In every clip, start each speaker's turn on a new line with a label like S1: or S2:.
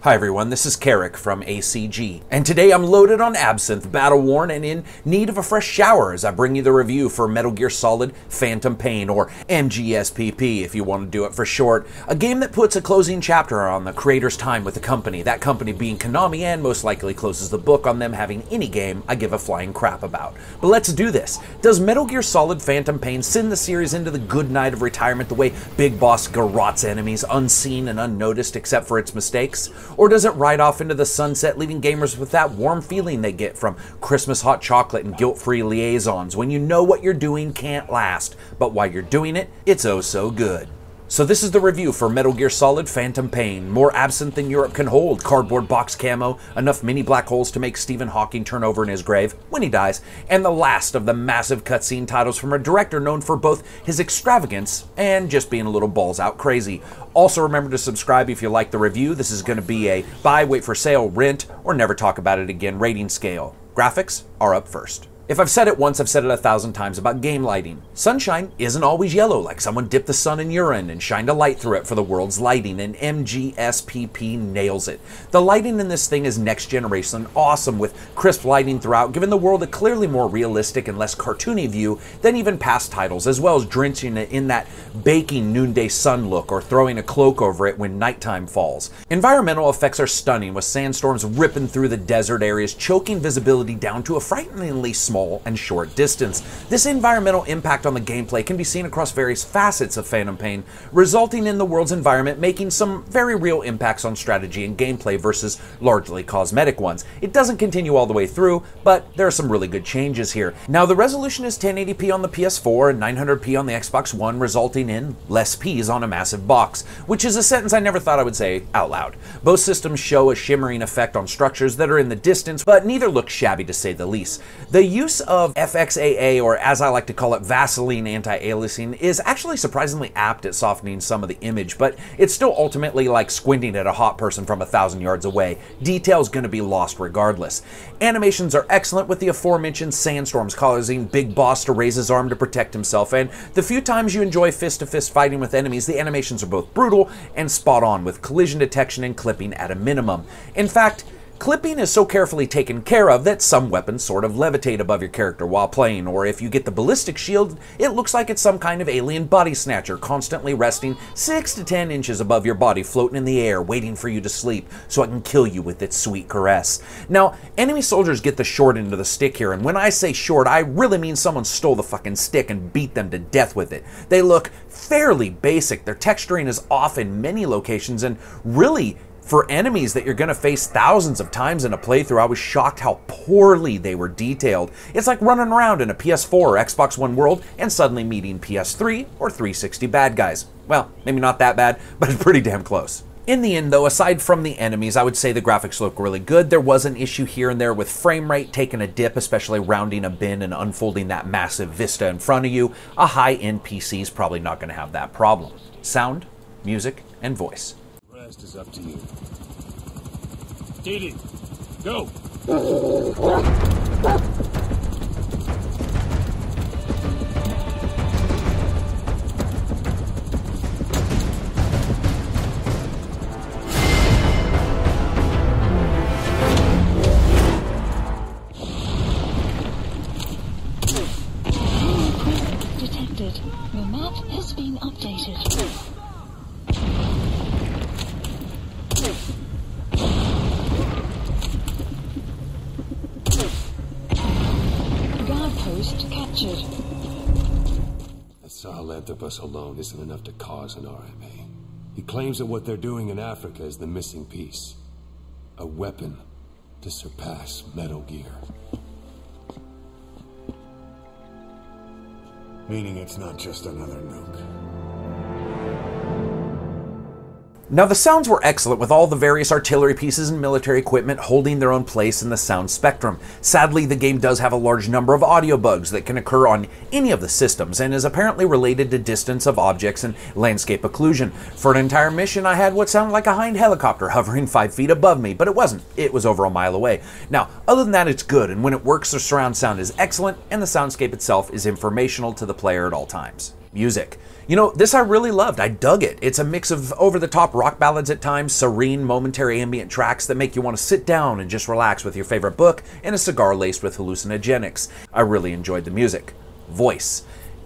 S1: Hi everyone, this is Karak from ACG, and today I'm loaded on absinthe, battle-worn, and in need of a fresh shower as I bring you the review for Metal Gear Solid Phantom Pain, or MGSPP if you want to do it for short, a game that puts a closing chapter on the creator's time with the company, that company being Konami, and most likely closes the book on them having any game I give a flying crap about. But let's do this. Does Metal Gear Solid Phantom Pain send the series into the good night of retirement the way Big Boss garrots enemies unseen and unnoticed except for its mistakes? Or does it ride off into the sunset, leaving gamers with that warm feeling they get from Christmas hot chocolate and guilt-free liaisons when you know what you're doing can't last, but while you're doing it, it's oh so good? So this is the review for Metal Gear Solid Phantom Pain. More absinthe than Europe can hold, cardboard box camo, enough mini black holes to make Stephen Hawking turn over in his grave when he dies, and the last of the massive cutscene titles from a director known for both his extravagance and just being a little balls out crazy. Also remember to subscribe if you like the review. This is going to be a buy, wait for sale, rent, or never talk about it again rating scale. Graphics are up first. If I've said it once, I've said it 1,000 times about game lighting. Sunshine isn't always yellow, like someone dipped the sun in urine and shined a light through it for the world's lighting, and MGSPP nails it. The lighting in this thing is next generation and awesome, with crisp lighting throughout, giving the world a clearly more realistic and less cartoony view than even past titles, as well as drenching it in that baking noonday sun look or throwing a cloak over it when nighttime falls. Environmental effects are stunning, with sandstorms ripping through the desert areas, choking visibility down to a frighteningly small and short distance. This environmental impact on the gameplay can be seen across various facets of Phantom Pain, resulting in the world's environment making some very real impacts on strategy and gameplay versus largely cosmetic ones. It doesn't continue all the way through, but there are some really good changes here. Now, the resolution is 1080p on the PS4 and 900p on the Xbox One, resulting in less Ps on a massive box, which is a sentence I never thought I would say out loud. Both systems show a shimmering effect on structures that are in the distance, but neither look shabby to say the least. The use of FXAA, or as I like to call it, Vaseline anti-aliasing, is actually surprisingly apt at softening some of the image, but it's still ultimately like squinting at a hot person from 1,000 yards away. Detail's going to be lost regardless. Animations are excellent, with the aforementioned sandstorms causing Big Boss to raise his arm to protect himself, and the few times you enjoy fist-to-fist fighting with enemies, the animations are both brutal and spot on, with collision detection and clipping at a minimum. In fact, clipping is so carefully taken care of that some weapons sort of levitate above your character while playing, or if you get the ballistic shield, it looks like it's some kind of alien body snatcher constantly resting 6 to 10 inches above your body, floating in the air, waiting for you to sleep so it can kill you with its sweet caress. Now, enemy soldiers get the short end of the stick here, and when I say short, I really mean someone stole the fucking stick and beat them to death with it. They look fairly basic, their texturing is off in many locations, and really, for enemies that you're going to face thousands of times in a playthrough, I was shocked how poorly they were detailed. It's like running around in a PS4 or Xbox One world and suddenly meeting PS3 or 360 bad guys. Well, maybe not that bad, but it's pretty damn close. In the end, though, aside from the enemies, I would say the graphics look really good. There was an issue here and there with frame rate taking a dip, especially rounding a bin and unfolding that massive vista in front of you. A high-end PC is probably not going to have that problem. Sound, music, and voice.
S2: Rest is up to you. Did it. Go!
S3: Detected. Your map has been updated. Post captured.
S2: A Sahelanthropus alone isn't enough to cause an RMA. He claims that what they're doing in Africa is the missing piece. A weapon to surpass Metal Gear. Meaning it's not just another nuke.
S1: Now, the sounds were excellent, with all the various artillery pieces and military equipment holding their own place in the sound spectrum. Sadly, the game does have a large number of audio bugs that can occur on any of the systems, and is apparently related to distance of objects and landscape occlusion. For an entire mission, I had what sounded like a hind helicopter hovering 5 feet above me, but it wasn't. It was over a mile away. Now, other than that, it's good, and when it works, the surround sound is excellent, and the soundscape itself is informational to the player at all times. Music. You know, this I really loved. I dug it. It's a mix of over-the-top rock ballads at times, serene, momentary ambient tracks that make you want to sit down and just relax with your favorite book and a cigar laced with hallucinogenics. I really enjoyed the music. Voice.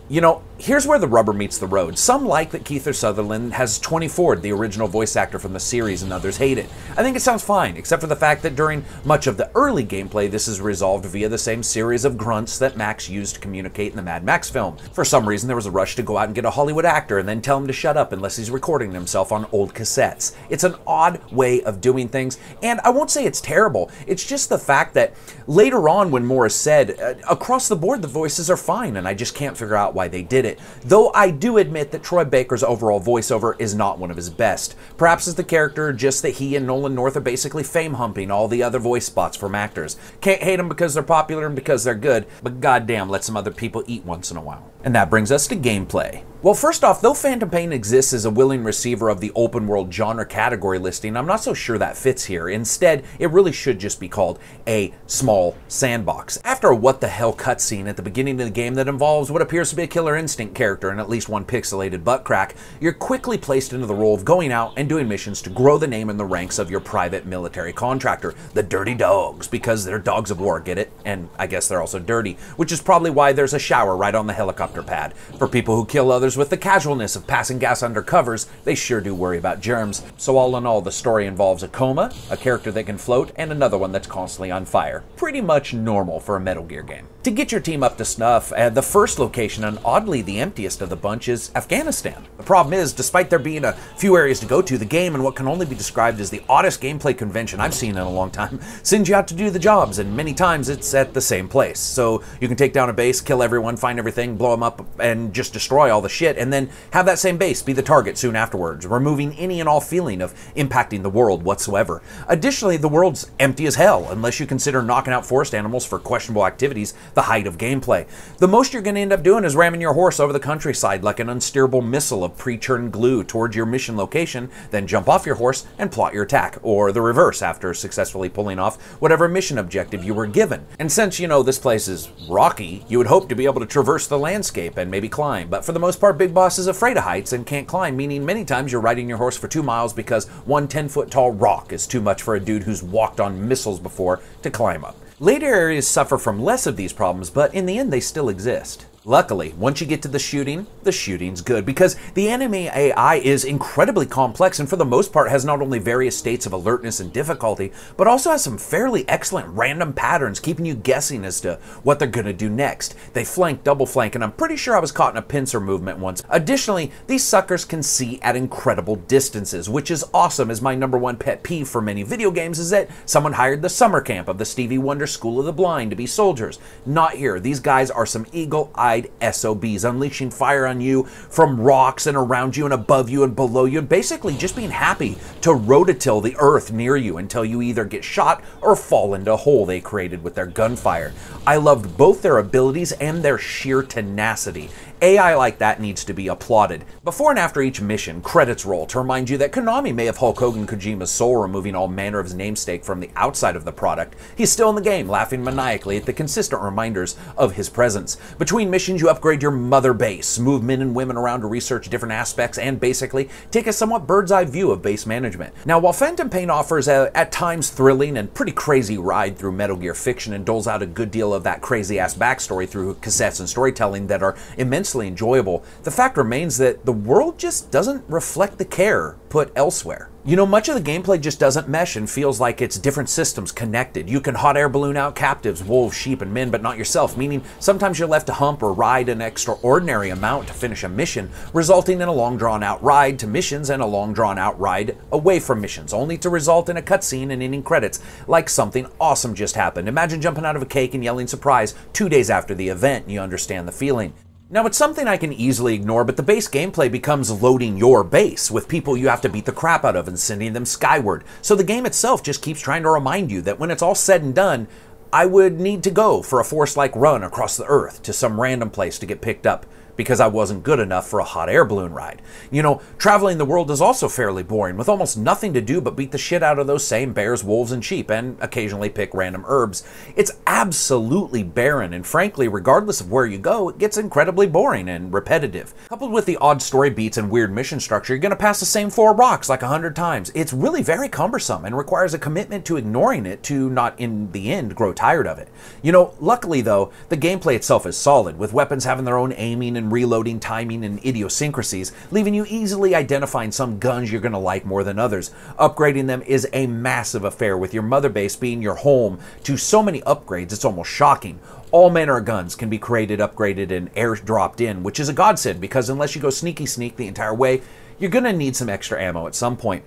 S1: You know, here's where the rubber meets the road. Some like that Kiefer Sutherland has 24'd the original voice actor from the series, and others hate it. I think it sounds fine, except for the fact that during much of the early gameplay, this is resolved via the same series of grunts that Max used to communicate in the Mad Max film. For some reason, there was a rush to go out and get a Hollywood actor and then tell him to shut up unless he's recording himself on old cassettes. It's an odd way of doing things, and I won't say it's terrible. It's just the fact that later on, when more is said, across the board, the voices are fine, and I just can't figure out why they did it. Though I do admit that Troy Baker's overall voiceover is not one of his best. Perhaps as the character, just that he and Nolan North are basically fame-humping all the other voice spots from actors. Can't hate them because they're popular and because they're good, but goddamn, let some other people eat once in a while. And that brings us to gameplay. Well, first off, though Phantom Pain exists as a willing receiver of the open world genre category listing, I'm not so sure that fits here. Instead, it really should just be called a small sandbox. After a what the hell cutscene at the beginning of the game that involves what appears to be a Killer Instinct character and at least one pixelated butt crack, you're quickly placed into the role of going out and doing missions to grow the name in the ranks of your private military contractor, the Dirty Dogs, because they're dogs of war, get it? And I guess they're also dirty, which is probably why there's a shower right on the helicopter pad. For people who kill others with the casualness of passing gas under covers, they sure do worry about germs. So all in all, the story involves a coma, a character that can float, and another one that's constantly on fire. Pretty much normal for a Metal Gear game. To get your team up to snuff, the first location, and oddly the emptiest of the bunch, is Afghanistan. The problem is, despite there being a few areas to go to, the game, and what can only be described as the oddest gameplay convention I've seen in a long time, sends you out to do the jobs, and many times it's at the same place. So you can take down a base, kill everyone, find everything, blow them up, and just destroy all the shit, and then have that same base be the target soon afterwards, removing any and all feeling of impacting the world whatsoever. Additionally, the world's empty as hell, unless you consider knocking out forest animals for questionable activities the height of gameplay. The most you're going to end up doing is ramming your horse over the countryside like an unsteerable missile of pre-churned glue towards your mission location, then jump off your horse and plot your attack, or the reverse after successfully pulling off whatever mission objective you were given. And since, you know, this place is rocky, you would hope to be able to traverse the landscape and maybe climb, but for the most part, Big Boss is afraid of heights and can't climb, meaning many times you're riding your horse for 2 miles because one 10-foot tall rock is too much for a dude who's walked on missiles before to climb up. Later areas suffer from less of these problems, but in the end they still exist. Luckily, once you get to the shooting's good, because the enemy AI is incredibly complex and for the most part has not only various states of alertness and difficulty, but also has some fairly excellent random patterns keeping you guessing as to what they're going to do next. They flank, double flank, and I'm pretty sure I was caught in a pincer movement once. Additionally, these suckers can see at incredible distances, which is awesome, as my #1 pet peeve for many video games is that someone hired the summer camp of the Stevie Wonder School of the Blind to be soldiers. Not here. These guys are some eagle-eyed SOBs, unleashing fire on you from rocks and around you and above you and below you, and basically just being happy to rototill the earth near you until you either get shot or fall into a hole they created with their gunfire. I loved both their abilities and their sheer tenacity. AI like that needs to be applauded. Before and after each mission, credits roll to remind you that Konami may have Hulk Hogan Kojima's soul, removing all manner of his namesake from the outside of the product. He's still in the game, laughing maniacally at the consistent reminders of his presence. Between missions, you upgrade your mother base, move men and women around to research different aspects, and basically take a somewhat bird's-eye view of base management. Now, while Phantom Pain offers a, at times, thrilling and pretty crazy ride through Metal Gear fiction and doles out a good deal of that crazy-ass backstory through cassettes and storytelling that are immensely enjoyable, the fact remains that the world just doesn't reflect the care put elsewhere. You know, much of the gameplay just doesn't mesh and feels like it's different systems connected. You can hot air balloon out captives, wolves, sheep, and men, but not yourself, meaning sometimes you're left to hump or ride an extraordinary amount to finish a mission, resulting in a long drawn out ride to missions and a long drawn out ride away from missions, only to result in a cutscene and ending credits, like something awesome just happened. Imagine jumping out of a cake and yelling surprise 2 days after the event, and you understand the feeling. Now, it's something I can easily ignore, but the base gameplay becomes loading your base with people you have to beat the crap out of and sending them skyward. So the game itself just keeps trying to remind you that when it's all said and done, I would need to go for a Force-like run across the Earth to some random place to get picked up because I wasn't good enough for a hot air balloon ride. You know, traveling the world is also fairly boring, with almost nothing to do but beat the shit out of those same bears, wolves, and sheep, and occasionally pick random herbs. It's absolutely barren, and frankly, regardless of where you go, it gets incredibly boring and repetitive. Coupled with the odd story beats and weird mission structure, you're gonna pass the same 4 rocks like 100 times. It's really very cumbersome and requires a commitment to ignoring it to not, in the end, grow tired of it. You know, luckily though, the gameplay itself is solid, with weapons having their own aiming and reloading timing and idiosyncrasies, leaving you easily identifying some guns you're going to like more than others. Upgrading them is a massive affair, with your mother base being your home to so many upgrades it's almost shocking. All manner of guns can be created, upgraded, and airdropped in, which is a godsend, because unless you go sneaky sneak the entire way, you're going to need some extra ammo at some point.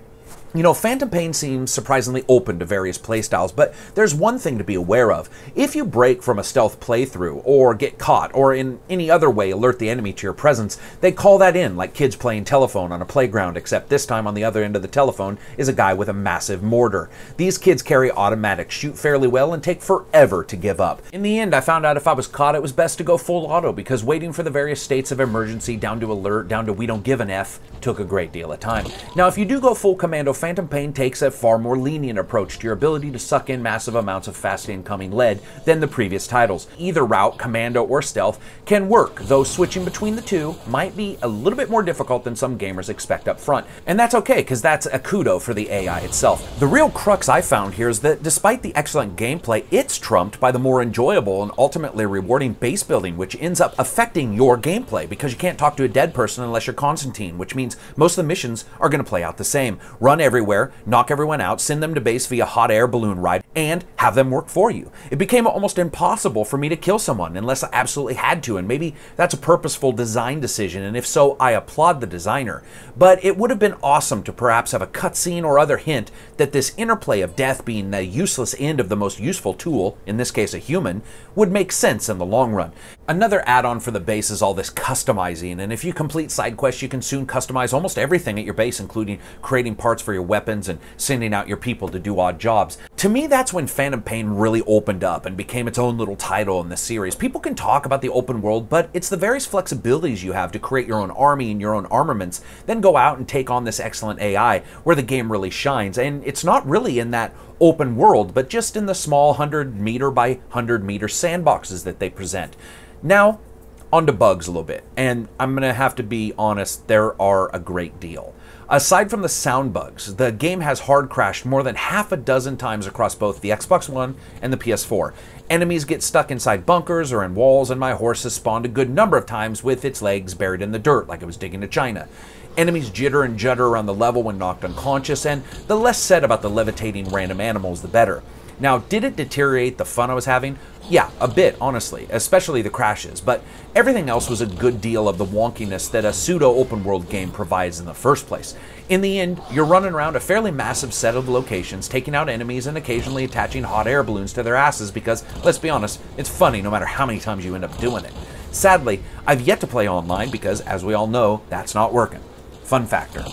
S1: You know, Phantom Pain seems surprisingly open to various playstyles, but there's one thing to be aware of. If you break from a stealth playthrough, or get caught, or in any other way alert the enemy to your presence, they call that in like kids playing telephone on a playground, except this time on the other end of the telephone is a guy with a massive mortar. These kids carry automatics, shoot fairly well, and take forever to give up. In the end, I found out if I was caught, it was best to go full auto, because waiting for the various states of emergency, down to alert, down to we don't give an F, took a great deal of time. Now, if you do go full commando, Phantom Pain takes a far more lenient approach to your ability to suck in massive amounts of fast incoming lead than the previous titles. Either route, commando or stealth, can work, though switching between the two might be a little bit more difficult than some gamers expect up front. And that's okay, because that's a kudo for the AI itself. The real crux I found here is that despite the excellent gameplay, it's trumped by the more enjoyable and ultimately rewarding base building, which ends up affecting your gameplay, because you can't talk to a dead person unless you're Constantine, which means most of the missions are going to play out the same. Run everywhere, knock everyone out, send them to base via hot air balloon ride, and have them work for you. It became almost impossible for me to kill someone unless I absolutely had to, and maybe that's a purposeful design decision, and if so, I applaud the designer. But it would have been awesome to perhaps have a cutscene or other hint that this interplay of death being the useless end of the most useful tool, in this case a human, would make sense in the long run. Another add-on for the base is all this customizing, and if you complete side quests, you can soon customize almost everything at your base, including creating parts for your weapons and sending out your people to do odd jobs. To me, that's when Phantom Pain really opened up and became its own little title in the series. People can talk about the open world, but it's the various flexibilities you have to create your own army and your own armaments, then go out and take on this excellent AI where the game really shines. And it's not really in that open world, but just in the small 100-meter by 100-meter sandboxes that they present. Now, on to bugs a little bit, and I'm going to have to be honest, there are a great deal. Aside from the sound bugs, the game has hard crashed more than half a dozen times across both the Xbox One and the PS4. Enemies get stuck inside bunkers or in walls, and my horse has spawned a good number of times with its legs buried in the dirt like it was digging to China. Enemies jitter and judder around the level when knocked unconscious, and the less said about the levitating random animals, the better. Now, did it deteriorate the fun I was having? Yeah, a bit, honestly, especially the crashes, but everything else was a good deal of the wonkiness that a pseudo-open-world game provides in the first place. In the end, you're running around a fairly massive set of locations, taking out enemies and occasionally attaching hot air balloons to their asses because, let's be honest, it's funny no matter how many times you end up doing it. Sadly, I've yet to play online because, as we all know, that's not working. Fun factor.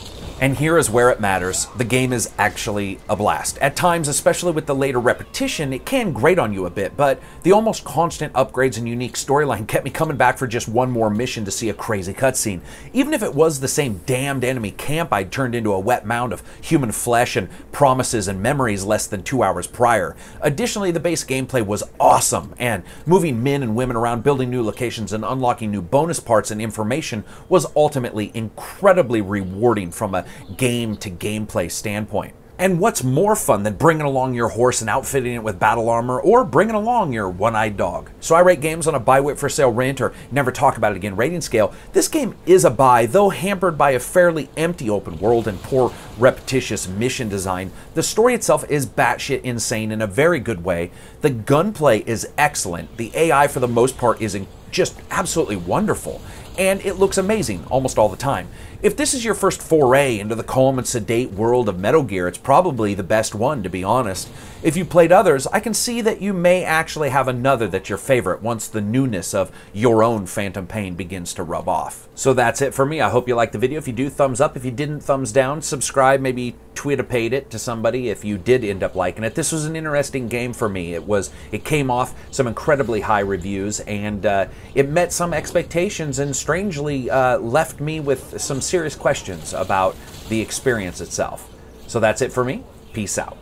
S1: And here is where it matters. The game is actually a blast. At times, especially with the later repetition, it can grate on you a bit, but the almost constant upgrades and unique storyline kept me coming back for just one more mission to see a crazy cutscene. Even if it was the same damned enemy camp I'd turned into a wet mound of human flesh and promises and memories less than 2 hours prior. Additionally, the base gameplay was awesome, and moving men and women around, building new locations, and unlocking new bonus parts and information was ultimately incredibly rewarding from a game-to-gameplay standpoint. And what's more fun than bringing along your horse and outfitting it with battle armor, or bringing along your one-eyed dog? So I rate games on a buy, whip, for sale, rent, or never talk about it again rating scale. This game is a buy, though hampered by a fairly empty open world and poor repetitious mission design. The story itself is batshit insane in a very good way. The gunplay is excellent. The AI, for the most part, is just absolutely wonderful. And it looks amazing almost all the time. If this is your first foray into the calm and sedate world of Metal Gear, it's probably the best one, to be honest. If you played others, I can see that you may actually have another that's your favorite once the newness of your own Phantom Pain begins to rub off. So that's it for me. I hope you liked the video. If you do, thumbs up. If you didn't, thumbs down. Subscribe, maybe Twitterpate it to somebody if you did end up liking it. This was an interesting game for me. It came off some incredibly high reviews, and it met some expectations, and strangely left me with some serious questions about the experience itself. So that's it for me. Peace out.